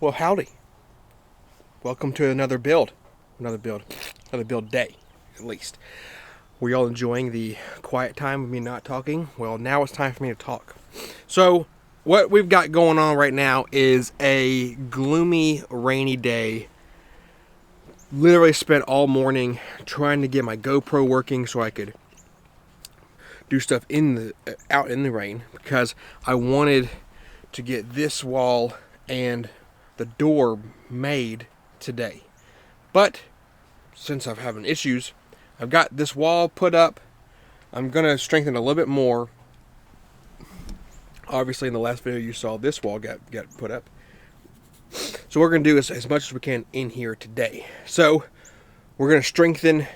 Well, howdy. Welcome to another build day, at least. Were y'all enjoying the quiet time of me not talking? Well, now it's time for me to talk. So, what we've got going on right now is a gloomy, rainy day. Literally spent all morning trying to get my GoPro working so I could do stuff out in the rain, because I wanted to get this wall and the door made today. But since I'm having issues, I've got this wall put up. I'm gonna strengthen a little bit more. Obviously in the last video you saw this wall got put up. So we're gonna do as much as we can in here today. So we're gonna strengthen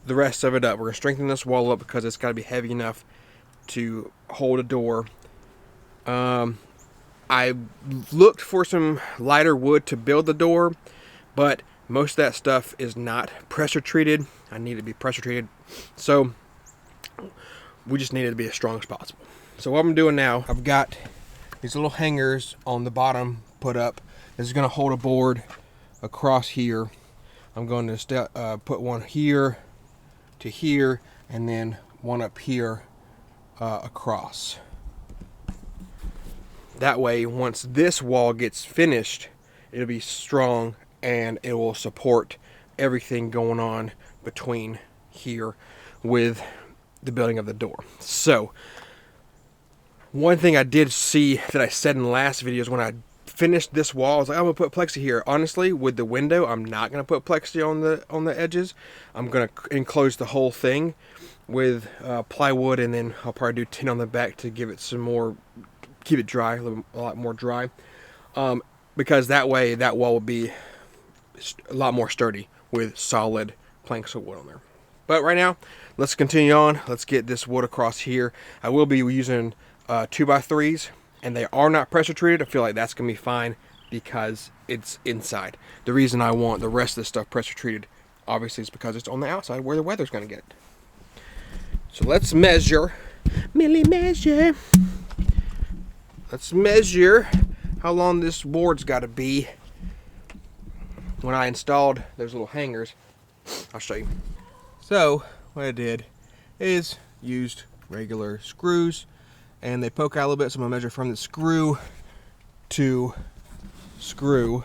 the rest of it up. We're gonna strengthen this wall up because it's gotta be heavy enough to hold a door. I looked for some lighter wood to build the door, but most of that stuff is not pressure treated. I need it to be pressure treated. So we just need it to be as strong as possible. So what I'm doing now, I've got these little hangers on the bottom put up. This is gonna hold a board across here. I'm going to put one here to here, and then one up here across. That way, once this wall gets finished, it'll be strong and it will support everything going on between here with the building of the door. So, one thing I did see that I said in the last video is when I finished this wall, I was like, I'm gonna put plexi here. Honestly, with the window, I'm not gonna put plexi on the edges. I'm gonna enclose the whole thing with plywood, and then I'll probably do tin on the back to give it some more, keep it dry, a lot more dry, because that way that wall will be a lot more sturdy with solid planks of wood on there. But right now, let's continue on. Let's get this wood across here. I will be using 2x3s, and they are not pressure treated. I feel like that's gonna be fine because it's inside. The reason I want the rest of this stuff pressure treated, obviously, is because it's on the outside where the weather's gonna get it. So let's measure, measure. Let's measure how long this board's got to be. When I installed those little hangers, I'll show you. So what I did is used regular screws, and they poke out a little bit, so I'm gonna measure from the screw to screw.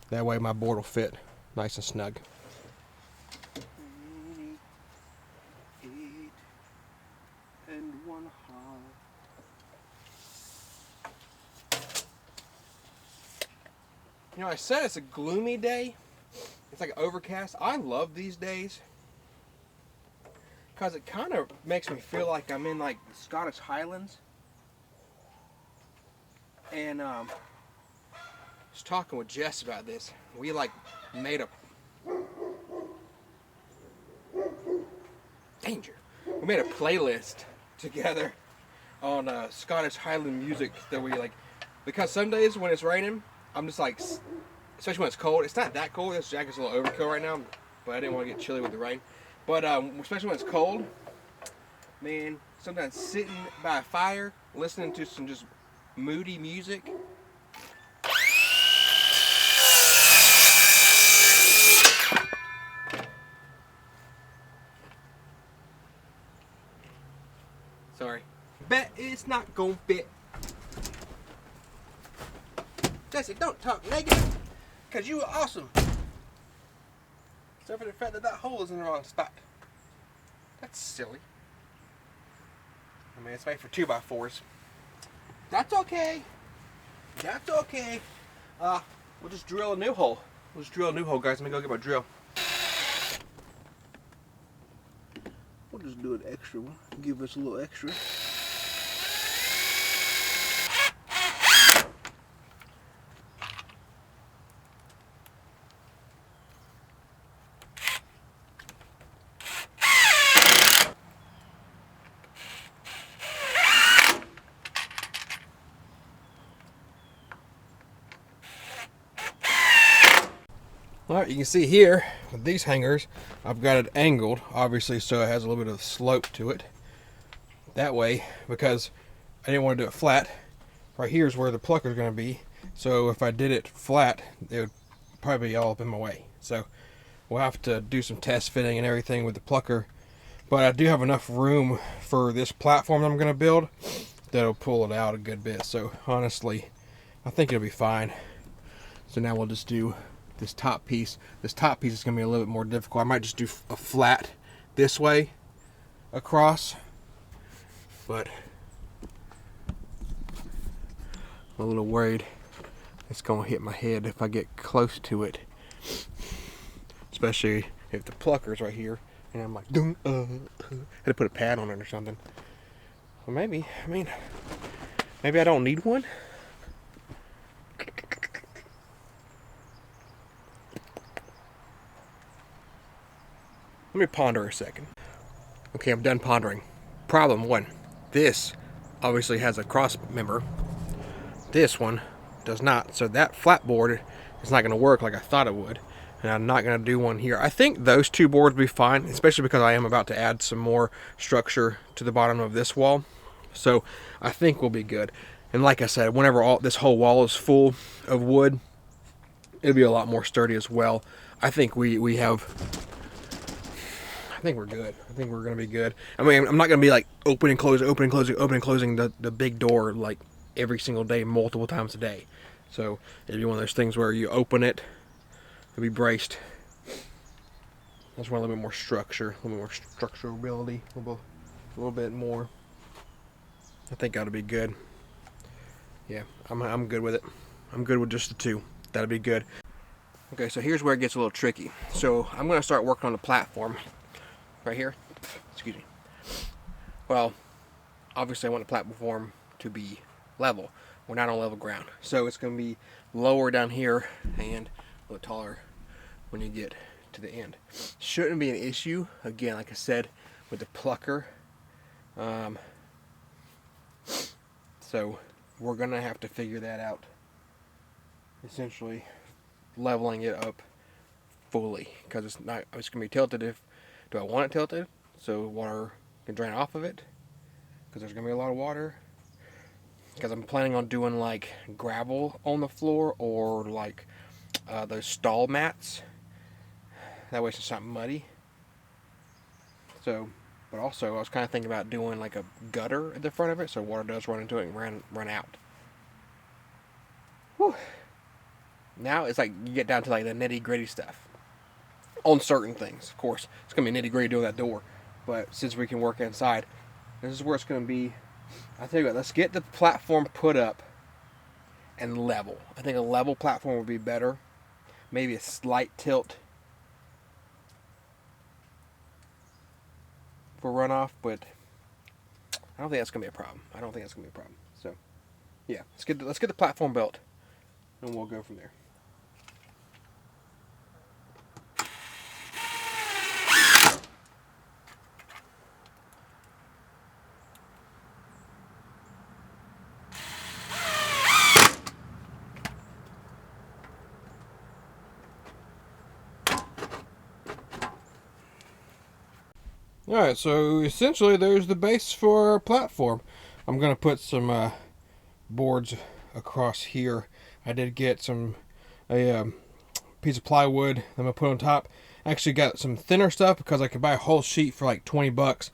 That way my board will fit nice and snug. You know, I said it's a gloomy day. It's like overcast. I love these days because it kind of makes me feel like I'm in like the Scottish Highlands. And I was talking with Jess about this. We like made a We made a playlist together on Scottish Highland music that we like, because some days when it's raining, I'm just like, especially when it's cold. It's not that cold. This jacket's a little overkill right now, but I didn't want to get chilly with the rain. But especially when it's cold, man, sometimes sitting by a fire, listening to some just moody music. Sorry. Bet it's not gonna fit. Jesse, don't talk negative, because you are awesome. Except for the fact that that hole is in the wrong spot. That's silly. I mean, it's made for 2x4s. That's okay. That's okay. We'll just drill a new hole. We'll just drill a new hole, guys. Let me go get my drill. We'll just do an extra one. Give us a little extra. Alright, you can see here with these hangers, I've got it angled, obviously, so it has a little bit of slope to it. That way, because I didn't want to do it flat, right here is where the plucker is going to be. So if I did it flat, it would probably be all up in my way. So we'll have to do some test fitting and everything with the plucker. But I do have enough room for this platform I'm going to build that'll pull it out a good bit. So honestly, I think it'll be fine. So now we'll just do this top piece. This top piece is going to be a little bit more difficult. I might just do a flat this way across. But I'm a little worried it's going to hit my head if I get close to it. Especially if the plucker's right here. And I'm like, had to put a pad on it or something. Well, maybe, maybe I don't need one. Let me ponder a second. Okay, I'm done pondering. Problem one, this obviously has a cross member. This one does not. So that flat board is not going to work like I thought it would. And I'm not going to do one here. I think those two boards will be fine, especially because I am about to add some more structure to the bottom of this wall. So I think we'll be good. And like I said, whenever this whole wall is full of wood, it'll be a lot more sturdy as well. I think I think we're good. I think we're going to be good. I mean, I'm not going to be like opening, closing the big door like every single day, multiple times a day. So it'll be one of those things where you open it, it'll be braced. I just want a little bit more structure, a little bit more structurability, a little bit more. I think that'll be good. Yeah, I'm good with it. I'm good with just the two. That'll be good. Okay, so here's where it gets a little tricky. So I'm going to start working on the platform right here. Excuse me. Well, obviously I want the platform to be level. We're not on level ground. So it's going to be lower down here and a little taller when you get to the end. Shouldn't be an issue, again, like I said, with the plucker. So we're going to have to figure that out. Essentially leveling it up fully, because it's going to be tilted. Do I want it tilted so water can drain off of it? Because there's going to be a lot of water. Because I'm planning on doing like gravel on the floor, or like those stall mats. That way it's not muddy. So, but also I was kind of thinking about doing like a gutter at the front of it, so water does run into it and run out. Whew. Now it's like you get down to like the nitty gritty stuff on certain things. Of course, it's gonna be nitty gritty doing that door, but since we can work inside, this is where it's gonna be. I tell you what, let's get the platform put up and level. I think a level platform would be better. Maybe a slight tilt for runoff, but I don't think that's gonna be a problem. So, yeah, let's get the platform built, and we'll go from there. Alright, so essentially there's the base for our platform. I'm going to put some boards across here. I did get a piece of plywood I'm going to put on top. I actually got some thinner stuff because I could buy a whole sheet for like 20 bucks,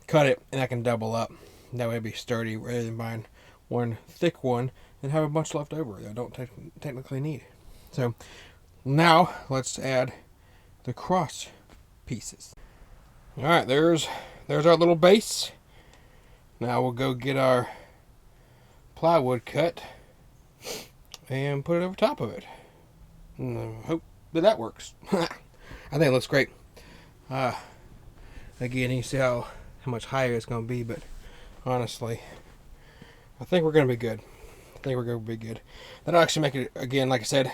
cut it, and I can double up. That way it'd be sturdy rather than buying one thick one and have a bunch left over that I don't technically need. So now let's add the cross pieces. Alright, there's our little base. Now we'll go get our plywood cut and put it over top of it. And hope that works. I think it looks great. Again, you see how much higher it's going to be, but honestly, I think we're going to be good. That'll actually make it, again, like I said,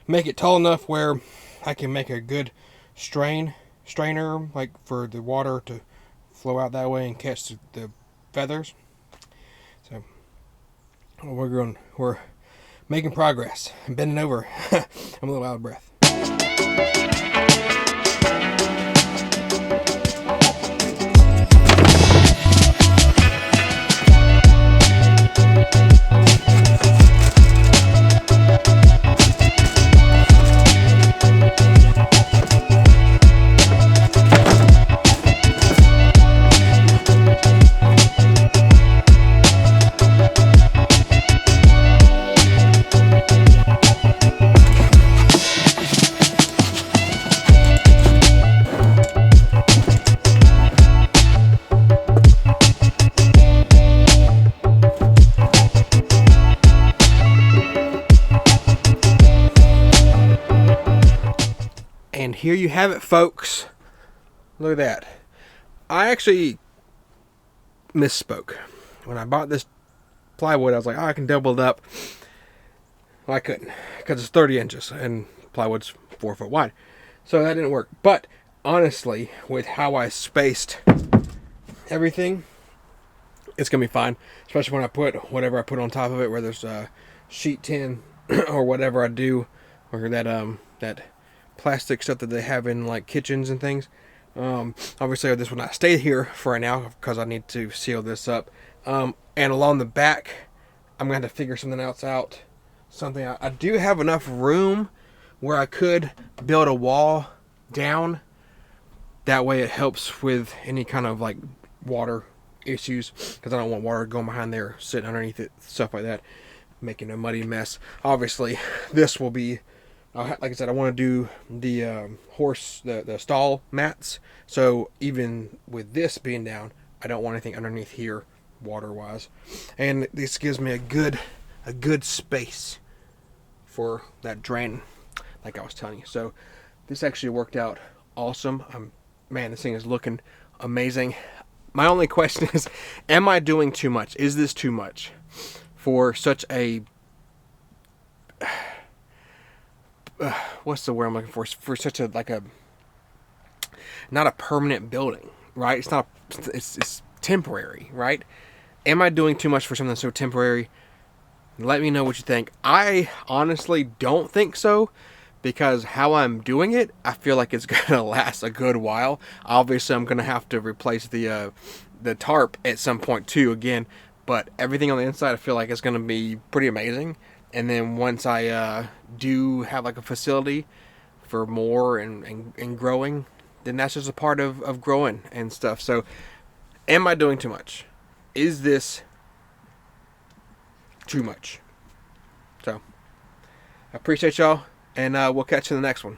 make it tall enough where I can make a good strainer, like for the water to flow out that way and catch the feathers. So we're making progress. I'm bending over. I'm a little out of breath. And here you have it, folks. Look at that. I actually misspoke. When I bought this plywood, I was like, oh, I can double it up. Well, I couldn't, because it's 30 inches and plywood's 4 foot wide. So that didn't work. But honestly, with how I spaced everything, it's going to be fine. Especially when I put whatever I put on top of it, whether it's sheet tin or whatever I do, or that plastic stuff that they have in like kitchens and things. Obviously this will not stay here for right now because I need to seal this up. And along the back, I'm going to have to figure something else out. I do have enough room where I could build a wall down. That way it helps with any kind of like water issues, because I don't want water going behind there, sitting underneath it, stuff like that, making a muddy mess. Obviously, this will be, like I said, I want to do the stall mats. So even with this being down, I don't want anything underneath here, water-wise. And this gives me a good space for that drain, like I was telling you. So this actually worked out awesome. Man, this thing is looking amazing. My only question is, am I doing too much? Is this too much for such a what's the word I'm looking for such a not a permanent building, right? It's temporary, right? Am I doing too much for something so temporary? Let me know what you think. I honestly don't think so, because how I'm doing it, I feel like it's gonna last a good while. Obviously, I'm gonna have to replace the tarp at some point too again, but everything on the inside, I feel like it's gonna be pretty amazing. And then once I do have like a facility for more and growing, then that's just a part of growing and stuff. So, am I doing too much? Is this too much? So, I appreciate y'all, and we'll catch you in the next one.